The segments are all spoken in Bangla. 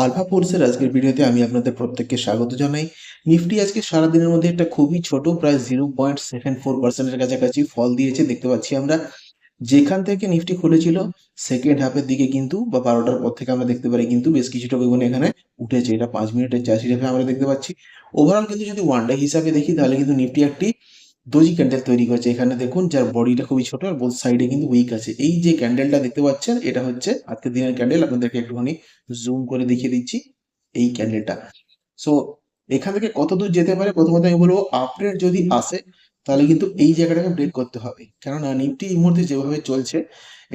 আলফা ফোর্সের আজকের ভিডিওতে আমি আপনাদের প্রত্যেককে স্বাগত জানাই। নিফটি আজকে সারাদিনের মধ্যে একটা খুবই ছোট প্রায় 0.74% কাছাকাছি ফল দিয়েছে দেখতে পাচ্ছি আমরা। যেখান থেকে নিফটি খুলেছিল সেকেন্ড হাফের দিকে কিন্তু বা 12টার পর থেকে আমরা দেখতে পারি কিন্তু বেশ কিছুটা পরিমাণে এখানে উঠেছে। এটা 5 মিনিটের চার্ট হিসেবে আমরা দেখতে পাচ্ছি। ওভারঅল কিন্তু যদি ওয়ান ডে হিসাবে দেখি তাহলে কিন্তু নিফটি একটি দোজি ক্যান্ডেল তৈরি করেছে। এখানে দেখুন যার বডিটা খুবই ছোট আর বোথ সাইডে কিন্তু উইক আছে। এই যে ক্যান্ডেলটা দেখতে পাচ্ছেন এটা হচ্ছে আজকের দিনের ক্যান্ডেল। আপনাদেরকে একটুখানি জুম করে দেখিয়ে দিচ্ছি এই ক্যান্ডেলটা। সো এখান থেকে কত দূর যেতে পারে, প্রথমত আমি বলবো আপগ্রেড যদি আসে তাহলে কিন্তু এই জায়গাটাকে ব্রেক করতে হবে। কেননা নিফটি এই মুহূর্তে যেভাবে চলছে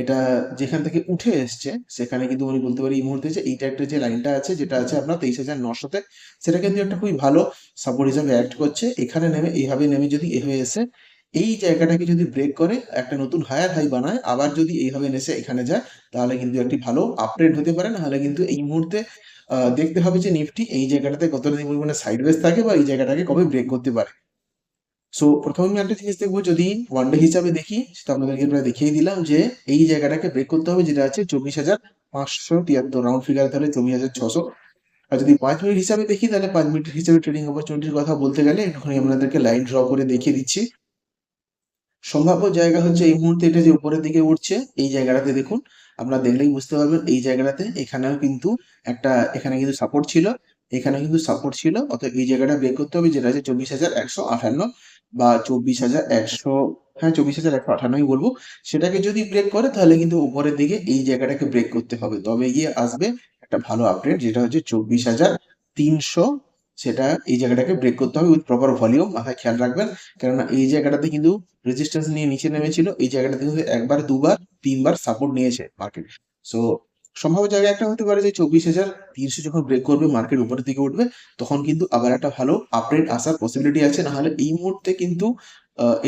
এটা যেখান থেকে উঠে এসছে সেখানে কিন্তু আমি বলতে পারি এই মুহূর্তে যে এইটা একটা যে লাইনটা আছে যেটা আছে আপনার 23,900-তে, সেটা কিন্তু একটা খুবই ভালো সাপোর্ট হিসাবে অ্যাক্ট করছে। এখানে নেমে এইভাবে নেমে যদি এভাবে এসে এই জায়গাটাকে যদি ব্রেক করে একটা নতুন হায়ার হাই বানায়, আবার যদি এইভাবে এসে এখানে যায় তাহলে কিন্তু একটি ভালো আপগ্রেড হতে পারে। নাহলে কিন্তু এই মুহূর্তে দেখতে হবে যে নিফটি এই জায়গাটাতে কতটা পরিমাণে সাইডওয়েজ থাকে বা এই জায়গাটাকে কবে ব্রেক করতে পারে। সো প্রথমে আমি একটা জিনিস দেখবো, যদি ওয়ান ডে হিসাবে দেখি সেটা আপনাদেরকে প্রায় দেখিয়ে দিলাম যে এই জায়গাটাকে ব্রেক করতে হবে যেটা আছে 24,573, রাউন্ড ফিগার তাহলে 24,600। আর যদি 5 মিনিট হিসাবে দেখি তাহলে 5 মিনিট হিসাবে ট্রেডিং অপরচুনিটির কথা বলতে গেলে একটুখানি আপনাদেরকে লাইন ড্র করে দেখিয়ে দিচ্ছি। সম্ভাব্য জায়গা হচ্ছে এই মুহূর্তে এটা যে উপরের দিকে উঠছে এই জায়গাটাতে দেখুন, আপনারা দেখলেই বুঝতে পারবেন এই জায়গাটাতে এখানেও কিন্তু একটা এখানে কিন্তু সাপোর্ট ছিল, এখানে কিন্তু সাপোর্ট ছিল। অতএব এই জায়গাটা ব্রেক করতে হবে যেটা আছে 24,158 বা 24,100, হ্যাঁ 24,158ই বলবো। সেটাকে যদি ব্রেক করে তাহলে কিন্তু উপরের দিকে এই জায়গাটাকে ব্রেক করতে হবে, তবে গিয়ে আসবে একটা ভালো আপডেট যেটা হচ্ছে 24,300। সেটা এই জায়গাটাকে ব্রেক করতে হবে উইথ প্রপার ভলিউম, মাথায় খেয়াল রাখবেন। কেননা এই জায়গাটাতে কিন্তু রেজিস্ট্যান্স নিয়ে নিচে নেমেছিল, এই জায়গাটাতে কিন্তু একবার দুবার তিনবার সাপোর্ট নিয়েছে মার্কেট। সো সম্ভাব্য জায়গা একটা হতে পারে যে 24,300 যখন ব্রেক করবে মার্কেট উপরের দিকে উঠবে, তখন কিন্তু আবার একটা ভালো আপডেট আসার পসিবিলিটি আছে। না হলে এই মুহূর্তে কিন্তু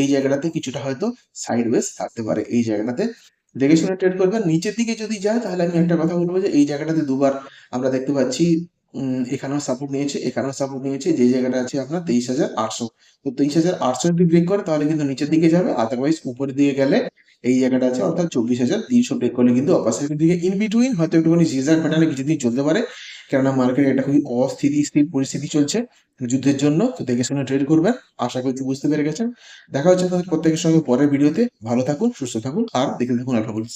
এই জায়গাটাতে কিছুটা হয়তো সাইডওয়েজ থাকতে পারে। এই জায়গাটাতে দেখে শুনে ট্রেড করবেন। নিচের দিকে যদি যায় তাহলে আমি একটা কথা বলবো যে এই জায়গাটাতে দুবার আমরা দেখতে পাচ্ছি এখানেও সাপোর্ট নিয়েছে, এখানেও সাপোর্ট নিয়েছে, যে জায়গাটা আছে আপনার 23,800। তো 23,800 যদি ব্রেক করে তাহলে কিন্তু নিচের দিকে যাবে, আদারওয়াইজ উপরের দিকে গেলে এই জায়গাটা আছে অর্থাৎ 24,300 ব্রেক করলে কিন্তু আপার সাইডের দিকে ইন বিটুইন হয়তো একটুখানি জিজার প্যাটার্নে কিছুদিন চলতে পারে। কেননা মার্কেটে একটা খুবই অস্থিতিশীল পরিস্থিতি চলছে যুদ্ধের জন্য। তো দেখে শুনে ট্রেড করবেন। আশা করছি বুঝতে পেরে গেছেন। দেখা হচ্ছে তাদের প্রত্যেকের সঙ্গে পরের ভিডিওতে। ভালো থাকুন, সুস্থ থাকুন আর দেখতে থাকুন আলফা বুলস।